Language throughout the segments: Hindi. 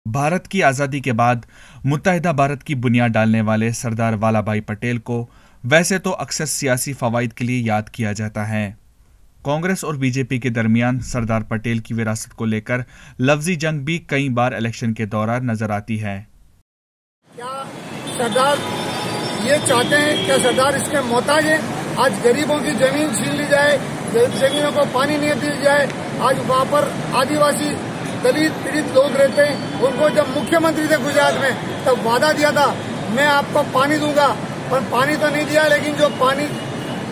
भारत की आज़ादी के बाद मुत्तहिदा भारत की बुनियाद डालने वाले सरदार वल्लभ भाई पटेल को वैसे तो अक्सर सियासी फवाइद के लिए याद किया जाता है। कांग्रेस और बीजेपी के दरमियान सरदार पटेल की विरासत को लेकर लफ्जी जंग भी कई बार इलेक्शन के दौरान नजर आती है। क्या सरदार ये चाहते हैं कि सरदार इसके मोहताज है? आज गरीबों की जमीन छीन ली जाए, जमीनों को पानी नहीं दिया जाए। आज वहाँ पर आदिवासी दलित पीड़ित लोग रहते हैं, उनको जब मुख्यमंत्री थे गुजरात में तब वादा दिया था मैं आपको पानी दूंगा, पर पानी तो नहीं दिया। लेकिन जो पानी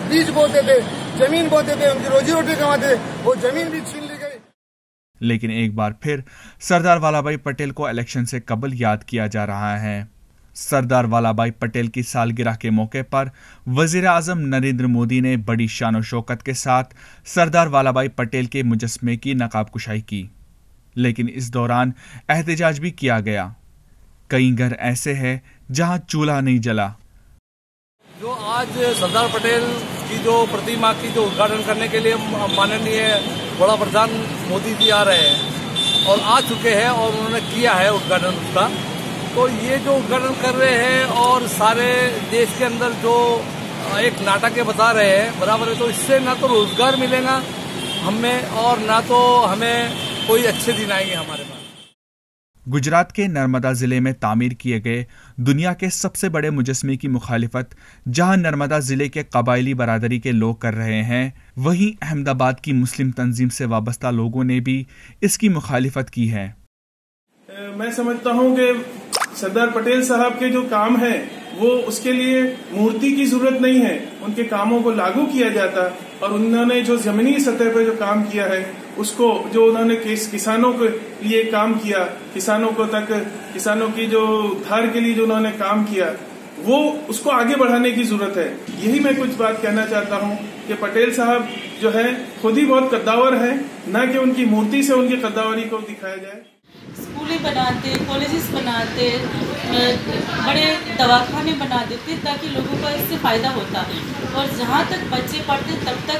बीज बोते थे, जमीन बोते थे, उनकी रोजी रोटी कमाते थे, वो जमीन भी छीन ली गई। लेकिन एक बार फिर सरदार वल्लभ भाई पटेल को इलेक्शन से कबल याद किया जा रहा है। सरदार वल्लभ भाई पटेल की सालगिरह के मौके पर वजीर आजम नरेंद्र मोदी ने बड़ी शान और शौकत के साथ सरदार वल्लभ भाई पटेल के मुजस्मे की नकाब कुशाई की, लेकिन इस दौरान एहतजाज भी किया गया। कई घर ऐसे हैं जहां चूल्हा नहीं जला। जो आज सरदार पटेल की जो प्रतिमा की जो उद्घाटन करने के लिए माननीय बड़ा प्रधान मोदी जी आ रहे हैं और आ चुके हैं और उन्होंने किया है उद्घाटन उसका, तो ये जो उद्घाटन कर रहे हैं और सारे देश के अंदर जो एक नाटक बता रहे हैं बराबर है, तो इससे ना तो रोजगार मिलेगा हमें और ना तो हमें कोई अच्छे दिन आएंगे हमारे पास। गुजरात के नर्मदा जिले में तामीर किए गए दुनिया के सबसे बड़े मुजस्मे की मुखालिफत जहां नर्मदा जिले के कबायली बरादरी के लोग कर रहे हैं, वहीं अहमदाबाद की मुस्लिम तंजीम से वाबस्ता लोगों ने भी इसकी मुखालिफत की है। मैं समझता हूं कि सरदार पटेल साहब के जो काम है वो उसके लिए मूर्ति की जरूरत नहीं है, उनके कामों को लागू किया जाता। और उन्होंने जो जमीनी सतह पर जो काम किया है उसको, जो उन्होंने किसानों के लिए काम किया, किसानों की जो उद्धार के लिए जो उन्होंने काम किया, वो उसको आगे बढ़ाने की जरूरत है। यही मैं कुछ बात कहना चाहता हूँ कि पटेल साहब जो है खुद ही बहुत कद्दावर है, ना कि उनकी मूर्ति से उनकी कद्दावरी को दिखाया जाए। स्कूलें बनाते, कॉलेजेस बनाते, बड़े दवाखाने बना देते ताकि लोगों का इससे फ़ायदा होता। और जहाँ तक बच्चे पढ़ते तब तक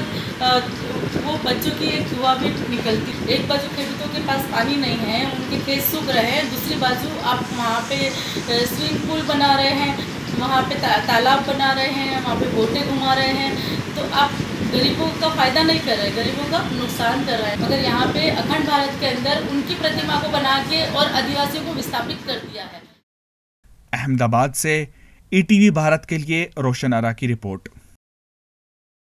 वो बच्चों की एक युवा भी निकलती। एक बाजू खेतों के पास पानी नहीं है, उनके खेत सूख रहे हैं, दूसरी बाजू आप वहाँ पे स्विमिंग पूल बना रहे हैं, वहाँ पे तालाब बना रहे हैं, वहाँ पे बोटें घुमा रहे हैं, तो आप गरीबों का फायदा नहीं कर रहे, गरीबों का नुकसान कर रहे हैं। मगर यहाँ पे अखंड भारत के अंदर उनकी प्रतिमा को बना के और आदिवासियों को विस्थापित कर दिया है। अहमदाबाद से ईटीवी भारत के लिए रोशन आरा की रिपोर्ट।